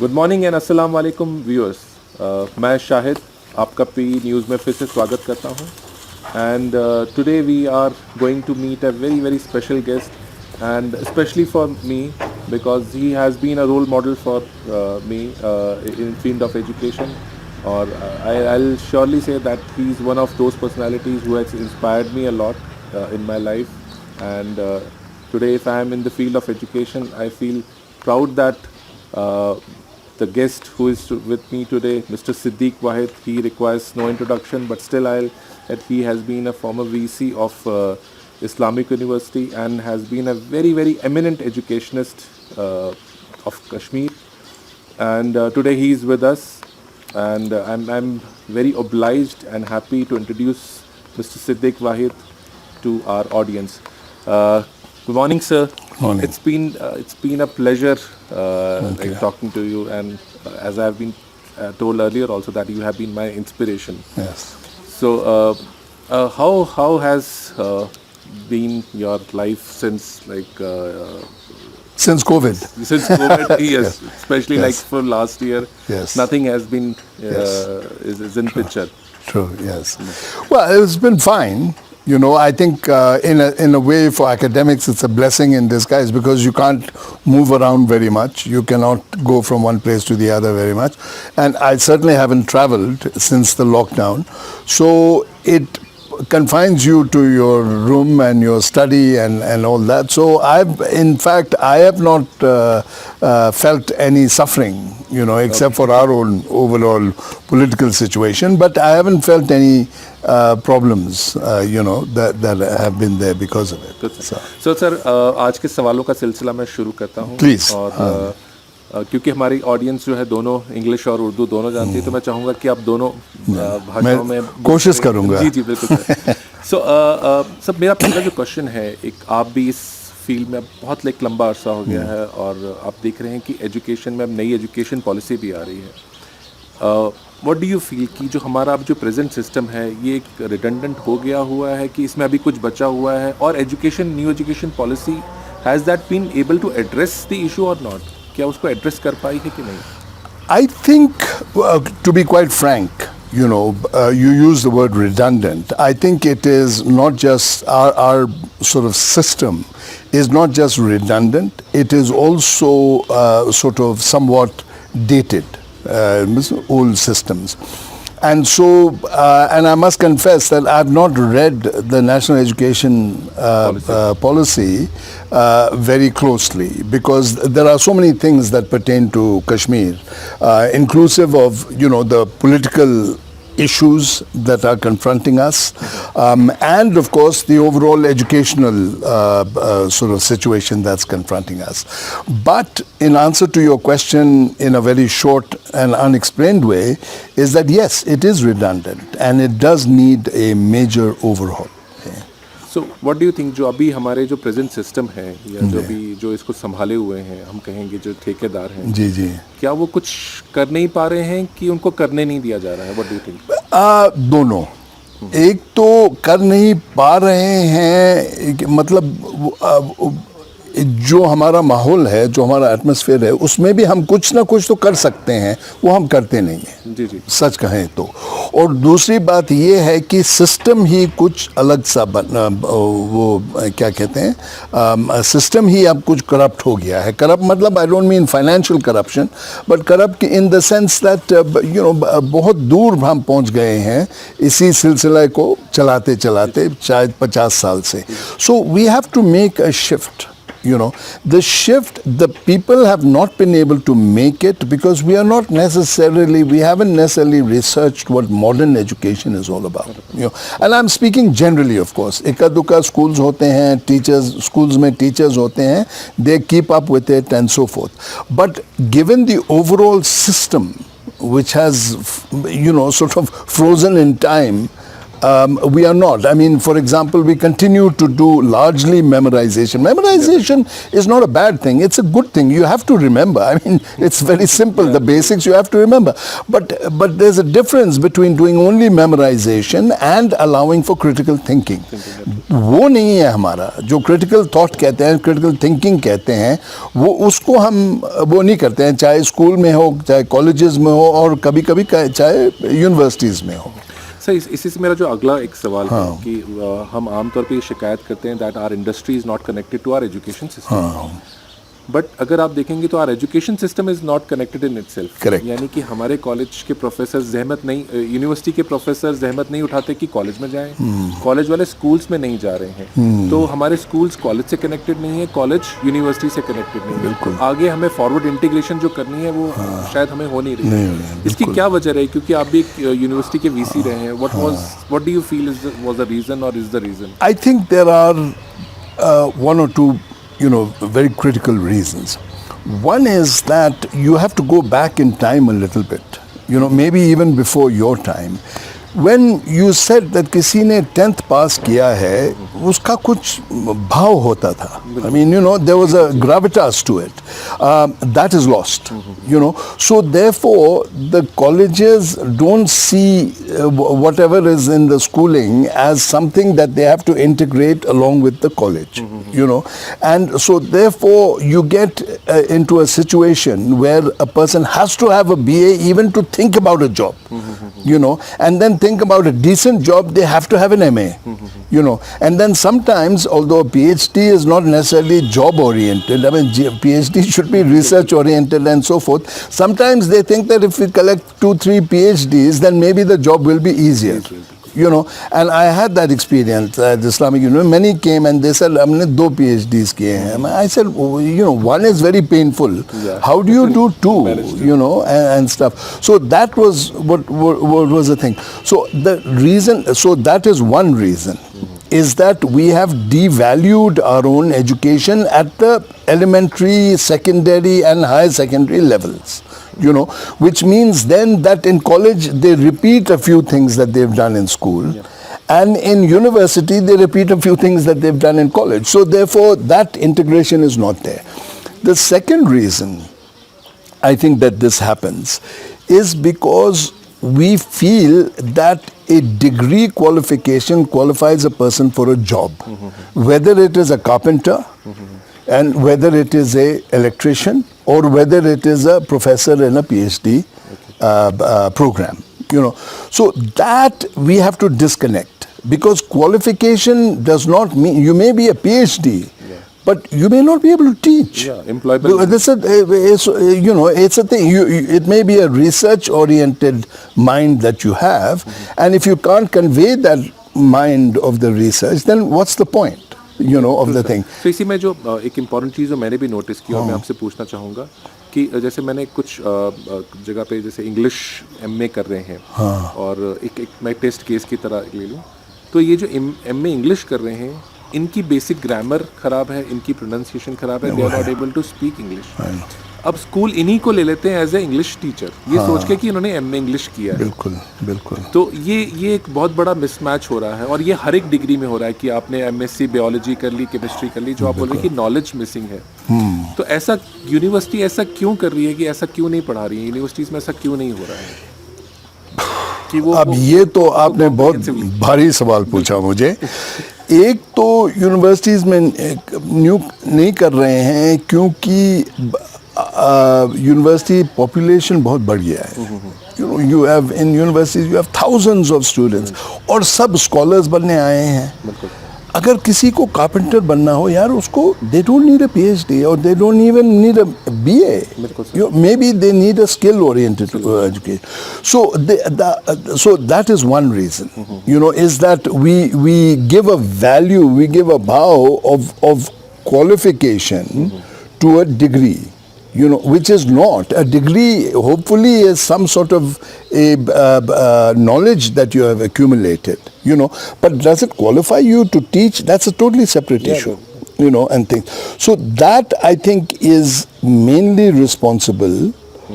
Good morning and अस्सलाम वालेकुम viewers. मैं शाहिद आपका पी न्यूज़ में फिर से स्वागत करता हूँ. And today we are going to meet a very very special guest and specially for me because he has been a role model for me in field of education, or I'll surely say that he's one of those personalities who has inspired me a lot in my life. And today if I am in the field of education, I feel proud that the guest who is with me today, Mr. Siddiq Wahid, he requires no introduction, but still that he has been a former VC of Islamic University and has been a very very eminent educationist of Kashmir, and today he is with us, and I'm very obliged and happy to introduce Mr. Siddiq Wahid to our audience. Good morning, sir. Morning. It's been a pleasure like talking to you, and as I have been told earlier also that you have been my inspiration. Yes. So how has been your life since Since COVID. Since COVID, yes, especially Yes. like for last year, Yes. nothing has been Yes. is in picture. True, yes. Well, it's been fine. You know, I think in a way for academics it's a blessing in disguise because you can't move around very much. You cannot go from one place to the other very much. And I certainly haven't traveled since the lockdown. So it confines you to your room and your study and all that. So in fact, I have not felt any suffering, you know, except for our own overall political situation. But I haven't felt any problems, you know, that have been there because of it. So sir, आज के सवालों का सिलसिला मैं शुरू करता हूँ. Please. और क्योंकि हमारी ऑडियंस जो है दोनों इंग्लिश और उर्दू दोनों जानती है, तो मैं चाहूँगा कि आप दोनों भाषाओं में कोशिश करूँगा. जी बिल्कुल. सो सर, मेरा पहला जो क्वेश्चन है, एक आप भी इस फील्ड में बहुत एक लंबा अरसा हो गया है और आप देख रहे हैं कि एजुकेशन में अब नई एजुकेशन पॉलिसी भी आ रही है. व्हाट डू यू फील कि जो हमारा अब जो प्रेजेंट सिस्टम है ये एक रिडंडेंट हो गया हुआ है कि इसमें अभी कुछ बचा हुआ है, और new education policy has that been able to address the issue और नॉट? क्या उसको एड्रेस कर पाई है कि नहीं? I think, to be quite frank, you know, you use the word redundant. I think it is not just our sort of system is not just redundant. It is also sort of somewhat dated, old systems. And so, and I must confess that I have not read the national education policy very closely, because there are so many things that pertain to Kashmir, inclusive of, you know, the political issues that are confronting us, and of course the overall educational sort of situation that's confronting us. But in answer to your question in a very short and unexplained way is that yes, it is redundant and it does need a major overhaul. So what do you think, जो अभी हमारे जो present system है या जो इसको संभाले हुए हैं, हम कहेंगे जो ठेकेदार हैं, जी जी, क्या वो कुछ कर नहीं पा रहे हैं कि उनको करने नहीं दिया जा रहा है? What do you think? दोनों. एक तो कर नहीं पा रहे हैं, मतलब जो हमारा माहौल है, जो हमारा एटमॉस्फेयर है, उसमें भी हम कुछ ना कुछ तो कर सकते हैं, वो हम करते नहीं हैं. जी जी, सच कहें तो. और दूसरी बात ये है कि सिस्टम ही कुछ अलग सा वो क्या कहते हैं, सिस्टम ही अब कुछ करप्ट हो गया है. करप्ट मतलब I don't mean financial corruption, but corrupt in the sense that you know बहुत दूर हम पहुंच गए हैं इसी सिलसिले को चलाते चलाते शायद 50 साल से. So we have to make a shift. You know, the shift, the people have not been able to make it because we haven't necessarily researched what modern education is all about. You know, and I'm speaking generally, of course. Eka-duka schools hote hain, schools mein teachers hote hain, they keep up with it and so forth. But given the overall system, which has, you know, sort of frozen in time, We are not. I mean, for example, we continue to do largely memorization. Memorization is not a bad thing. It's a good thing. You have to remember. I mean, it's very simple. The basics you have to remember. But there's a difference between doing only memorization and allowing for critical thinking. वो नहीं है हमारा. जो critical thought कहते हैं, critical thinking कहते हैं, वो उसको हम वो नहीं करते हैं. चाहे स्कूल में हो, चाहे कॉलेजेस में हो, और कभी-कभी चाहे यूनिवर्सिटीज में हो. सर इसी से मेरा जो अगला एक सवाल है कि हम आमतौर पे ये शिकायत करते हैं that our industry is not connected to our education system. But अगर आप देखेंगे तो our education system is not connected in itself. यानी कि हमारे कॉलेज के प्रोफेसर जहमत नहीं, यूनिवर्सिटी के प्रोफेसर जहमत नहीं उठाते कि कॉलेज में जाएं. कॉलेज वाले स्कूल्स में नहीं जा रहे हैं. तो हमारे स्कूल्स कॉलेज से कनेक्टेड नहीं है, कॉलेज यूनिवर्सिटी से कनेक्टेड नहीं है. तो आगे हमें फॉरवर्ड इंटीग्रेशन जो करनी है वो शायद हमें हो नहीं रही है. इसकी क्या वजह रही? क्योंकि आप भी एक यूनिवर्सिटी के वीसी रहे हैं. What do you feel was the reason और is the reason? I think there are one or two very critical reasons. One is that you have to go back in time a little bit, maybe even before your time. When you said that किसी ने 10th पास किया है, उसका कुछ भाव होता था. I mean, there was a gravitas to it. That is lost, So therefore, the colleges don't see whatever is in the schooling as something that they have to integrate along with the college, And so therefore, you get into a situation where a person has to have a BA even to think about a job, and then think about a decent job, they have to have an MA, And then sometimes, although a PhD is not necessarily job oriented, I mean, PhD should be research oriented and so forth. Sometimes they think that if we collect 2-3 PhDs, then maybe the job will be easier. And I had that experience at Islamic University. Many came and they said, "हमने 2 PhDs किए हैं." I said, one is very painful. Yeah. How do you do 2? And stuff. So that was what was the thing. So the reason, so that is one reason, is that we have devalued our own education at the elementary, secondary, and higher secondary levels. Which means then that in college they repeat a few things that they've done in school, and in university they repeat a few things that they've done in college. So therefore that integration is not there. The second reason I think that this happens is because we feel that a degree qualification qualifies a person for a job, whether it is a carpenter, and whether it is a electrician, or whether it is a professor in a PhD program, So that we have to disconnect, because qualification does not mean you may be a PhD, but you may not be able to teach. Yeah, employable. It's a thing. It may be a research-oriented mind that you have, and if you can't convey that mind of the research, then what's the point? Of the thing. तो इसी में जो एक important चीज़ जो मैंने भी notice की और मैं आपसे पूछना चाहूँगा कि जैसे मैंने कुछ जगह पे जैसे इंग्लिश MA कर रहे हैं, और एक मैं टेस्ट केस की तरह ले लूँ, तो ये जो MA इंग्लिश कर रहे हैं, इनकी बेसिक ग्रामर खराब है, इनकी प्रोनाउंसिएशन खराब है, they are not able to speak English. अब स्कूल इन्हीं को ले लेते हैं एज ए इंग्लिश टीचर, ये सोच के कि इन्होंने MA इंग्लिश किया है. बिल्कुल. तो ये एक बहुत बड़ा मिसमैच हो रहा है, और ये हर एक डिग्री में हो रहा है कि आपने MSc बायोलॉजी कर ली, केमिस्ट्री कर ली, जो आप बोल रहे हैं कि नॉलेज मिसिंग है. तो ऐसा यूनिवर्सिटी ऐसा क्यों कर रही है, कि ऐसा क्यों नहीं पढ़ा रही है, यूनिवर्सिटीज़ में ऐसा क्यों नहीं हो रहा है कि वो? अब ये तो आपने बहुत भारी सवाल पूछा मुझे. एक तो यूनिवर्सिटीज़ में न्यू नहीं कर रहे हैं क्योंकि यूनिवर्सिटी पॉपुलेशन बहुत बढ़ गया है. You have in universities you have thousands of students, और सब स्कॉलर्स बनने आए हैं. अगर किसी को कारपेंटर बनना हो यार, उसको they don't need a PhD, or they don't even need a BA. Maybe they need a skill oriented education. So so that is one reason, is that we give a value, we give a bow of qualification to a degree. Which is not a degree. Hopefully is some sort of a knowledge that you have accumulated, but does it qualify you to teach? That's a totally separate issue, and things. So that I think is mainly responsible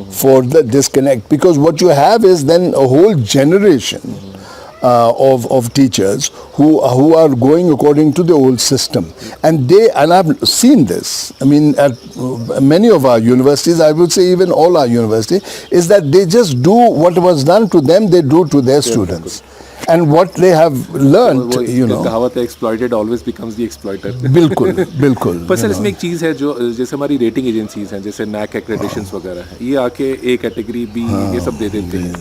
for the disconnect, because what you have is then a whole generation of teachers who are going according to the old system, and I've seen this. I mean, at many of our universities, I would say even all our universities, is that they just do what was done to them, they do to their students. And what they have learned, you know. कहावत है, exploited always becomes the exploiter. बिल्कुल बिल्कुल. पर sir इसमें एक चीज़ है जो जैसे हमारी रेटिंग एजेंसीज हैं, जैसे NAC एक्रेडिशंस वगैरह है, ये आके A कैटेगरी B ये सब दे देते हैं.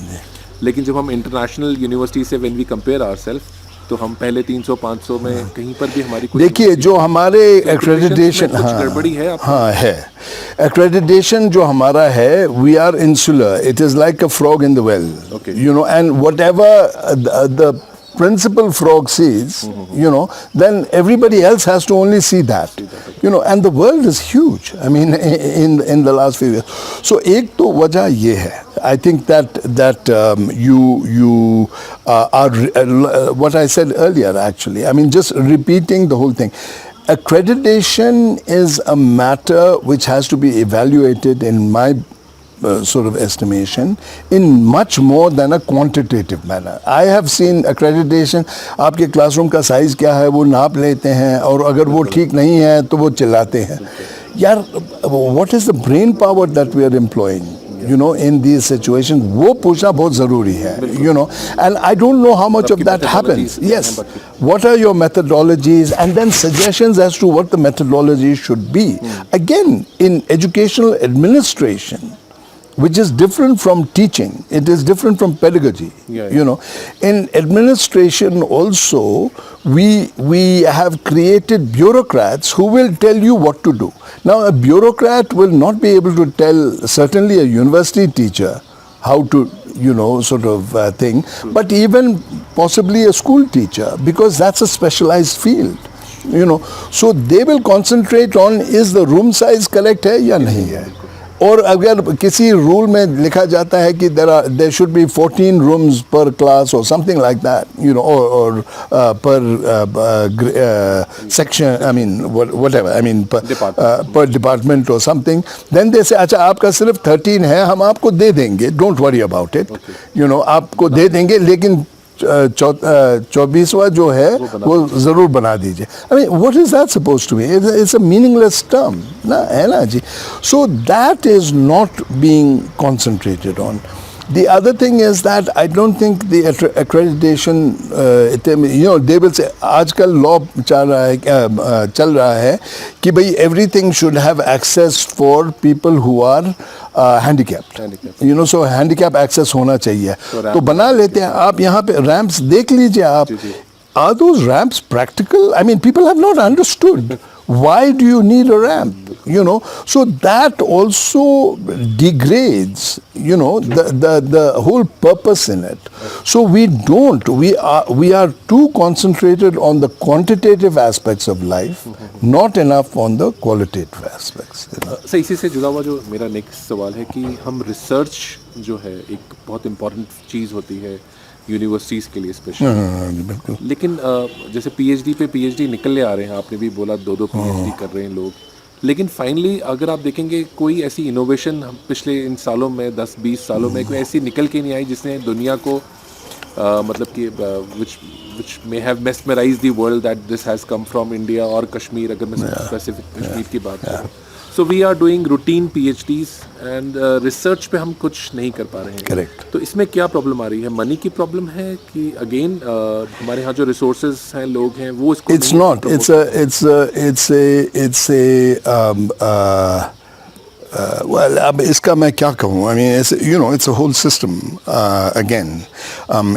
लेकिन जब हम इंटरनेशनल यूनिवर्सिटी से व्हेन वी कंपेयर आवरसेल्फ, तो हम पहले 300-500 में कहीं पर भी हमारी कोई देखिए जो हमारे एक्रेडिटेशन गड़बड़ी है है एक्रेडिटेशन जो हमारा है, we are insular, it is like a frog in the well, you know, and whatever the principal frog sees, you know, then everybody else has to only see that, you know, and the world is huge. I mean, in the last few years. So, एक तो वजह ये है. I think that you are what I said earlier. Actually, I mean, just repeating the whole thing. Accreditation is a matter which has to be evaluated in my sort of estimation in much more than a quantitative manner. I have seen accreditation, आपके classroom का size क्या है वो नाप लेते हैं, और अगर वो ठीक नहीं है तो वो चिल्लाते हैं. यार, what is the brain power that we are employing, you know, in these situations? वो पूछना बहुत ज़रूरी है, you know, and I don't know how much of that happens. Yes, what are your methodologies, and then suggestions as to what the methodology should be. Again, in educational administration, which is different from teaching, it is different from pedagogy. You know, in administration also, we have created bureaucrats who will tell you what to do. Now, a bureaucrat will not be able to tell certainly a university teacher how to, you know, sort of thing, but even possibly a school teacher, because that's a specialized field. You know, so they will concentrate on, is the room size correct है या नहीं है. और अगर किसी rule में लिखा जाता है कि there should be 14 rooms per class or something like that, you know, or per section, I mean whatever, I mean per department or something, then they say अच्छा आपका सिर्फ 13 है, हम आपको दे देंगे, don't worry about it, you know, आपको दे देंगे, लेकिन 24वां जो है वो ज़रूर बना दीजिए. I mean, what is that supposed to be? It's a meaningless term, ना है ना जी. So that is not being concentrated on. The other thing is that I don't think the accreditation, you know, they will say, आजकल law चल रहा है कि भाई everything should have access for people who are handicapped. You know, so handicap access होना चाहिए. तो बना लेते हैं. आप यहाँ पे ramps देख लीजिए आप. Are those ramps practical? I mean, people have not understood. Why do you need a ramp? You know, so that also degrades, you know, the whole purpose in it. So we are too concentrated on the quantitative aspects of life, not enough on the qualitative aspects. Sir इसी से जुड़ा हुआ जो मेरा next सवाल है कि हम रिसर्च जो है एक बहुत इम्पॉर्टेंट चीज़ होती है यूनिवर्सिटीज़ के लिए स्पेशली. लेकिन जैसे PhD पे PhD निकलने आ रहे हैं, आपने भी बोला 2-2 PhD कर रहे हैं लोग, लेकिन फाइनली अगर आप देखेंगे कोई ऐसी इनोवेशन पिछले इन सालों में 10-20 सालों में कोई ऐसी निकल के नहीं आई जिसने दुनिया को मतलब कि which may have mesmerized the world that this has come from India or Kashmir, अगर मैं स्पेसिफिक कश्मीर की बात करूँ. So we are doing routine PhDs and research पे हम कुछ नहीं कर पा रहे हैं. Correct. तो इसमें क्या प्रॉब्लम आ रही है? मनी की प्रॉब्लम है कि अगेन हमारे यहाँ जो रिसोर्सेज हैं, लोग हैं, वो इसको It's not. It's a well, अब इसका मैं क्या कहूँ? I mean, you know, it's a whole system. Again,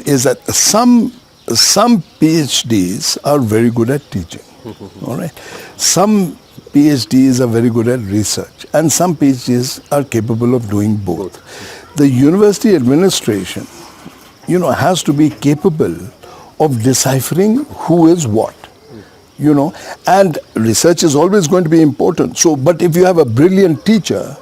is that some PhDs are very good at teaching. All right. Some PhDs are very good at research, and some PhDs are capable of doing both. The university administration, you know, has to be capable of deciphering who is what, you know, and research is always going to be important. So, but if you have a brilliant teacher,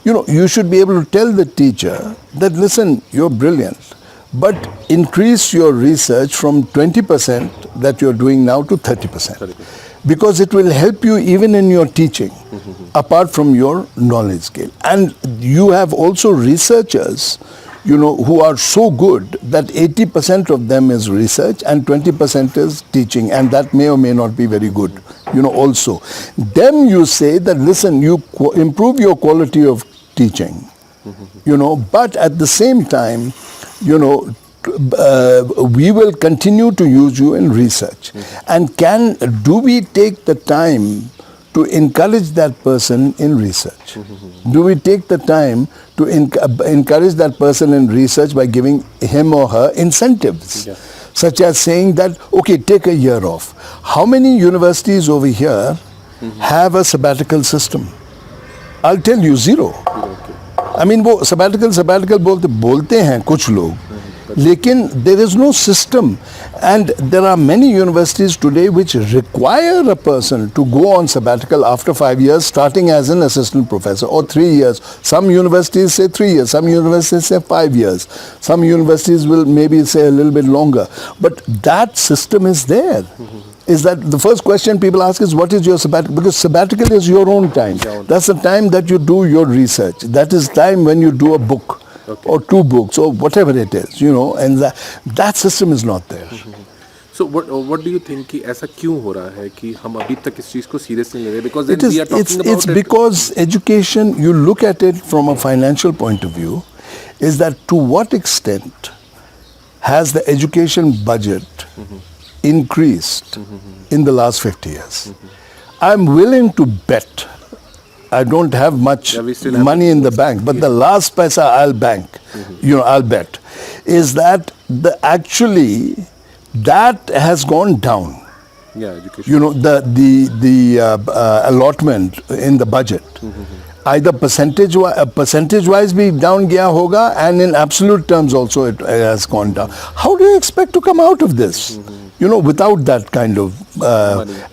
you know, you should be able to tell the teacher that, listen, you're brilliant, but increase your research from 20% that you're doing now to 30%. Because it will help you even in your teaching, apart from your knowledge scale. And you have also researchers, who are so good that 80% of them is research and 20% is teaching, and that may or may not be very good, also. Them you say that, listen, you improve your quality of teaching, but at the same time, we will continue to use you in research. And do we take the time to encourage that person in research? Do we take the time to encourage that person in research by giving him or her incentives? Yeah. Such as saying that, okay, take a year off. How many universities over here have a sabbatical system? I'll tell you, zero. I mean, वो sabbatical बोलते हैं कुछ लोग, लेकिन there is no system, and there are many universities today which require a person to go on sabbatical after 5 years, starting as an assistant professor, or 3 years. Some universities say 3 years, some universities say 5 years, some universities will maybe say a little bit longer, but that system is there. Is that the first question people ask is, what is your sabbatical? Because sabbatical is your own time. That's the time that you do your research. That is time when you do a book. Okay. Or 2 books or whatever it is, and that system is not there. So what do you think कि ऐसा क्यों हो रहा है कि हम अभी तक इस चीज को सीरियस नहीं ले रहे? Because then we are talking about it's because education, you look at it from a financial point of view, is that to what extent has the education budget increased in the last 50 years? I'm willing to bet, I don't have much money in the bank, but the last paisa I'll bank, I'll bet, is that actually that has gone down. Yeah, education. The allotment in the budget, either percentage-wise be down gaya hoga, and in absolute terms also it has gone down. How do you expect to come out of this? Without that kind of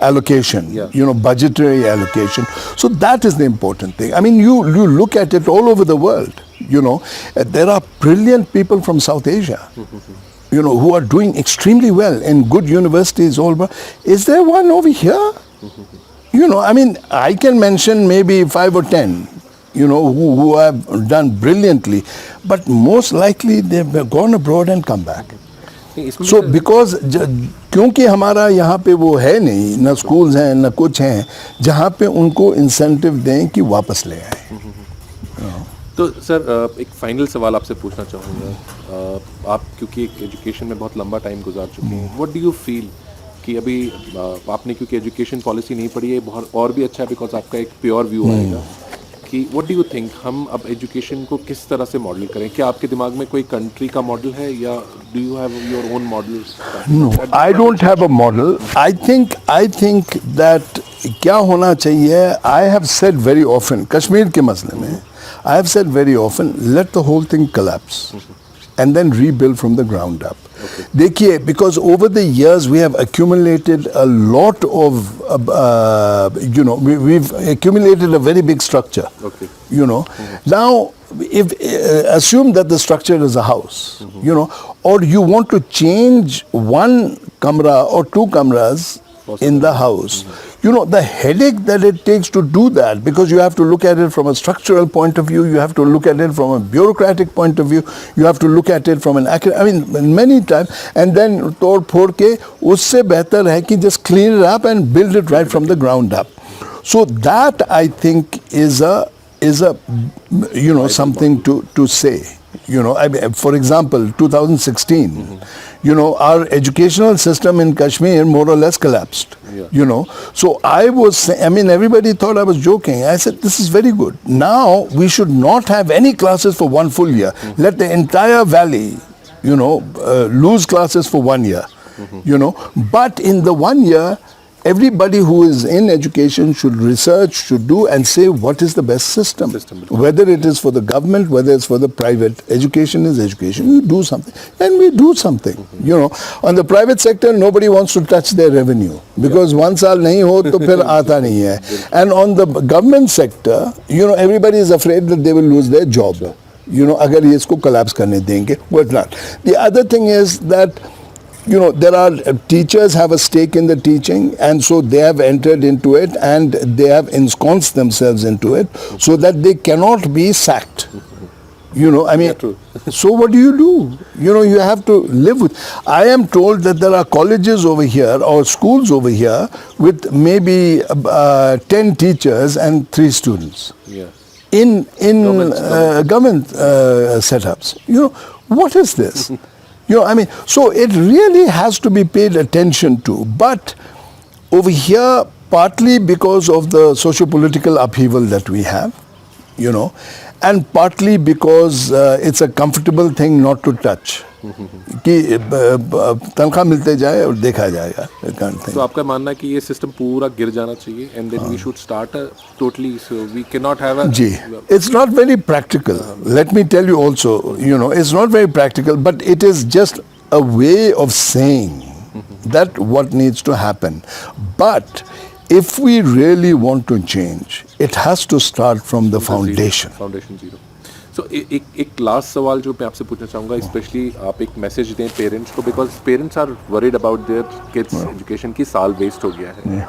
allocation, budgetary allocation. So that is the important thing. I mean, you look at it all over the world, there are brilliant people from South Asia, who are doing extremely well in good universities all over. Is there one over here? I mean, I can mention maybe 5 or 10, who have done brilliantly, but most likely they've gone abroad and come back. So because क्योंकि हमारा यहाँ पे वो है नहीं, ना schools हैं ना कुछ हैं जहाँ पे उनको इंसेंटिव दें कि वापस ले आए. तो सर एक फाइनल सवाल आपसे पूछना चाहूँगा. आप क्योंकि एक एजुकेशन में बहुत लंबा टाइम गुजार चुके हैं, व्हाट डू यू फील कि अभी आपने क्योंकि एजुकेशन पॉलिसी नहीं पढ़ी है, बहुत और भी अच्छा है बिकॉज आपका एक प्योर व्यू आएगा कि व्हाट डू यू थिंक हम अब एजुकेशन को किस तरह से मॉडल करें? क्या आपके दिमाग में कोई कंट्री का मॉडल है या do you have your own model? No, I don't have a model. I think that क्या होना चाहिए, I have said very often, Kashmir के मसले में I have said very often, let the whole thing collapse and then rebuild from the ground up. Okay. देखिए, because over the years we have accumulated a lot of, we've accumulated a very big structure. Okay. Now, if assume that the structure is a house, or you want to change one kamra or 2 kamras in the house, the headache that it takes to do that, because you have to look at it from a structural point of view, you have to look at it from a bureaucratic point of view, you have to look at it from an academic, I mean, many times, and then tod phod ke usse behtar hai ki just clean it up and build it right from the ground up. So that, I think, is a something to say. I mean, for example, 2016, our educational system in Kashmir more or less collapsed. Yeah. So everybody thought I was joking. I said, this is very good. Now we should not have any classes for 1 full year. Let the entire valley, lose classes for 1 year. But in the 1 year, everybody who is in education should research, should do and say what is the best system. Whether it is for the government, whether it's for the private. Education is education. You do something. And we do something. On the private sector, nobody wants to touch their revenue. Because 1 saal nahi ho, to phir aata nahi hai. And on the government sector, everybody is afraid that they will lose their job. Agar ye isko collapse karne denge, what not. The other thing is that there are teachers have a stake in the teaching, and so they have entered into it and they have ensconced themselves into it so that they cannot be sacked. You know, I mean, true. so what do? You know, you have to live with. I am told that there are colleges over here or schools over here with maybe 10 teachers and 3 students Yeah. in Government. government setups. You know, what is this? You know, I mean, so it really has to be paid attention to. But over here, partly because of the socio-political upheaval that we have, you know, and partly because it's a comfortable thing not to touch. कि तनख्वाह मिलते जाए और देखा जाएगा kind of thing. तो आपका मानना है कि ये सिस्टम पूरा गिर जाना चाहिए and then we should start totally so we can not have a जी, it's not very practical. Let me tell you also, you know, it's not very practical, but it is just a way of saying that what needs to happen. But if we really want to change, it has to start from the foundation. Foundation zero. So एक last सवाल जो मैं आपसे पूछना चाहूँगा, specially आप एक message दें पेरेंट्स को, because parents are worried about their kids education की साल वेस्ट हो गया है.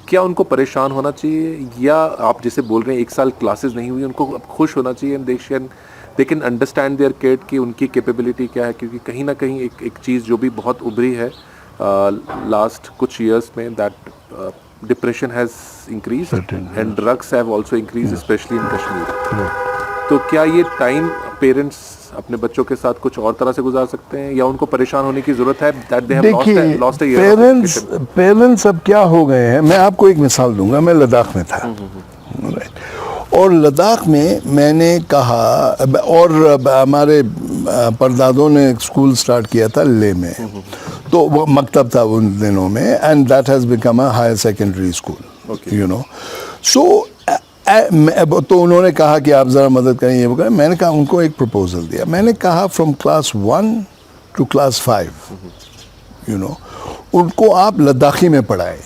क्या उनको परेशान होना चाहिए, या आप जैसे बोल रहे हैं 1 साल क्लासेस नहीं हुई, उनको अब खुश होना चाहिए and they can understand their kid कि उनकी कैपेबिलिटी क्या है? क्योंकि कहीं ना कहीं एक चीज़ जो भी बहुत उभरी है लास्ट कुछ ईयर्स में, that depression has increase and drugs have also increase specially in Kashmir. तो क्या ये टाइम पेरेंट्स अपने बच्चों के साथ कुछ और तरह से गुजार सकते हैं, या उनको परेशान होने की जरूरत है that they have lost a year? Parents अब क्या हो गए हैं, मैं आपको एक मिसाल दूंगा. मैं लद्दाख में था, और लद्दाख में मैंने कहा, और हमारे परदादों ने एक स्कूल स्टार्ट किया था लेह में, तो वो मकतब था उन दिनों में, and that has become a higher secondary school, you know. So तो उन्होंने कहा कि आप ज़रा मदद करें, ये वो करें. मैंने कहा, उनको एक प्रपोजल दिया. मैंने कहा from class 1 to class 5, you know, उनको आप लद्दाखी में पढ़ाएं.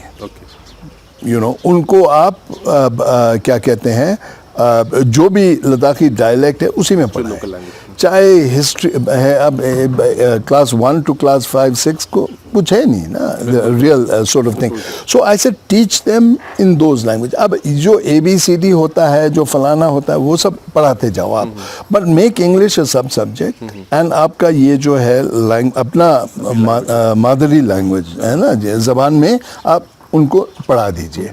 यू नो, उनको आप क्या कहते हैं, जो भी लद्दाखी डायलेक्ट है उसी में पढ़ाएं. चाहे हिस्ट्री है, अब क्लास 1 टू क्लास 5 6 को कुछ है नहीं ना, real sort of thing. So I said teach them in those language. अब जो ABCD होता है, जो फलाना होता है, वो सब पढ़ाते जाओ आप, बट मेक इंग्लिश अ सब सब्जेक्ट, एंड आपका ये जो है अपना मादरी लैंग्वेज है ना, ज़बान में आप उनको पढ़ा दीजिए.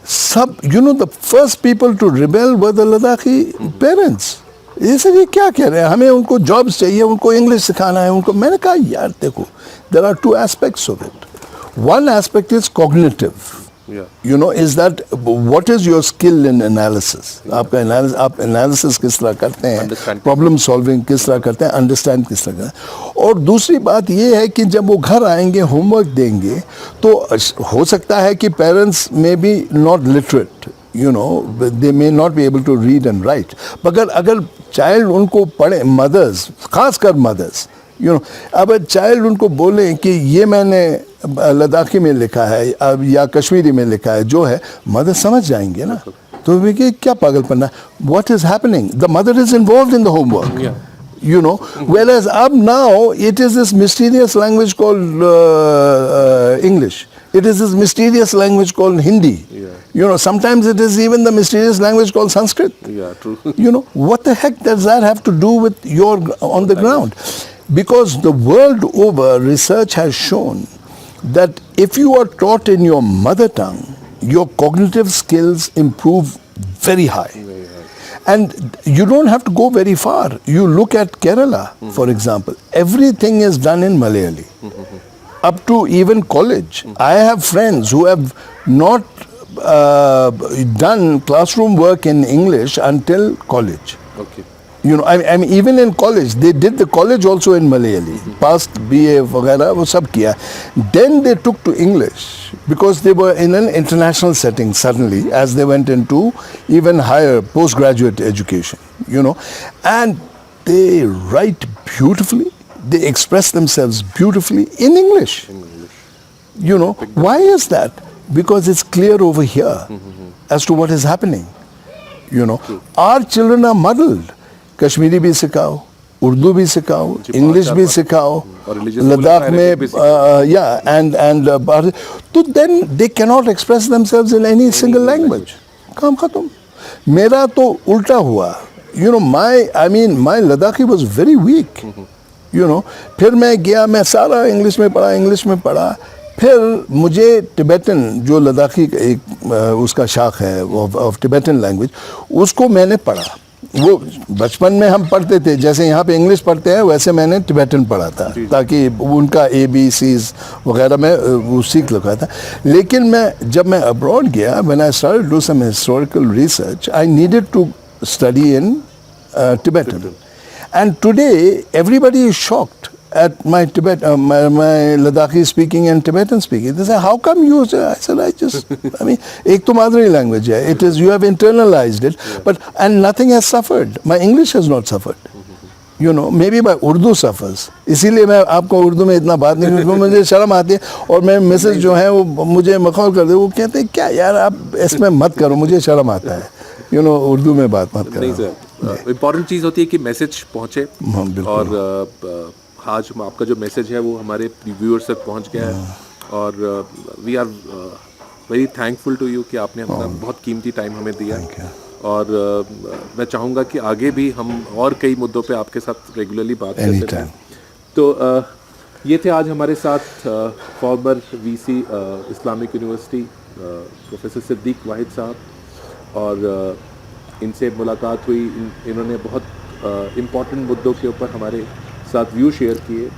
सब, you know, the first people to rebel were the Ladakhi parents. ये सर, ये क्या कह रहे हैं, हमें उनको जॉब्स चाहिए, उनको इंग्लिश सिखाना है उनको. मैंने कहा, यार देखो, there are 2 aspects of it. One aspect is cognitive. You know, is that what is your skill in analysis? आपका आप analysis किस तरह करते हैं, problem solving किस तरह करते हैं, understand किस तरह करते हैं. और दूसरी बात ये है कि जब वो घर आएंगे, homework देंगे, तो हो सकता है कि parents may be not literate. You know, they may not be able to read and write. मगर अगर child उनको पढ़े, mothers, खासकर mothers, you know, अब चाइल्ड उनको बोले कि ये मैंने लद्दाखी में लिखा है अब या कश्मीरी में लिखा है, जो है, मदर समझ जाएंगे ना. तो वे क्या पागलपना, what is happening, the mother is involved in the homework, you know, whereas up now it is this mysterious language called English. It is this mysterious language called Hindi. You know, sometimes it is even the mysterious language called Sanskrit. True. You know, what the heck does that have to do with your on the ground? Because the world over, research has shown that if you are taught in your mother tongue, your cognitive skills improve very high. And you don't have to go very far. You look at Kerala, for example. Everything is done in Malayali. Up to even college. I have friends who have not done classroom work in English until college. Okay. You know, I mean, even in college, they did the college also in Malayali. Passed BA, वगैरह वो सब किया. Then they took to English because they were in an international setting suddenly as they went into even higher postgraduate education. You know, and they write beautifully. They express themselves beautifully in English. You know, why is that? Because it's clear over here as to what is happening. You know, our children are muddled. Kashmiri भी सिखाओ, उर्दू भी सिखाओ, English भी सिखाओ, लद्दाख में and तो then they cannot express themselves in any single language. काम खत्म. मेरा तो उल्टा हुआ. you know, my Ladakhi was very weak. You know, फिर मैं गया, मैं सारा इंग्लिश में पढ़ा. फिर मुझे टिबेटन, जो लद्दाखी एक उसका शाख है ऑफ टिबेटन लैंग्वेज, उसको मैंने पढ़ा. वो बचपन में हम पढ़ते थे, जैसे यहाँ पे इंग्लिश पढ़ते हैं वैसे मैंने टिबेटन पढ़ा था, ताकि उनका ABCs वगैरह मैं वो सीख लगा था. लेकिन जब मैं अब्रॉड गया, when I started to do some historical research, I needed to study in Tibetan. And today, everybody is shocked at my my Ladakhi speaking and Tibetan speaking. They say, how come you? I said, एक तो mother language है. It is, you have internalized it, and nothing has suffered. My English has not suffered. You know, maybe my Urdu suffers. इसीलिए मैं आपको उर्दू में इतना बात नहीं करता, मुझे शर्म आती है. और मैं मिसेज जो है वो मुझे मखौल कर दे, वो कहते हैं क्या यार आप इसमें मत करो, मुझे शर्म आता है. You know, उर्दू में बात मत करो. नहीं सर, इम्पॉर्टेंट चीज़ होती है कि मैसेज पहुँचे. और आज आपका जो मैसेज है वो हमारे व्यूअर्स तक पहुँच गया है. और we are very thankful to you कि आपने अपना बहुत कीमती टाइम हमें दिया. और मैं चाहूँगा कि आगे भी हम और कई मुद्दों पे आपके साथ रेगुलरली बात करते रहें. तो ये थे आज हमारे साथ former VC Islamic university professor Siddiq Wahid sahab. और इनसे मुलाकात हुई, इन्होंने बहुत इम्पॉर्टेंट मुद्दों के ऊपर हमारे साथ व्यू शेयर किए.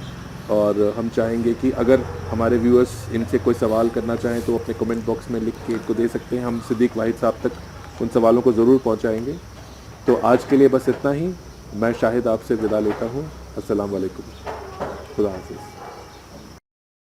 और हम चाहेंगे कि अगर हमारे व्यूअर्स इनसे कोई सवाल करना चाहें तो अपने कमेंट बॉक्स में लिख के इनको दे सकते हैं. हम सिद्दीक वाहिद साहब तक उन सवालों को ज़रूर पहुंचाएंगे. तो आज के लिए बस इतना ही. मैं शाहिद आपसे विदा लेता हूं. अस्सलाम वालेकुम. खुदा हाफिज़.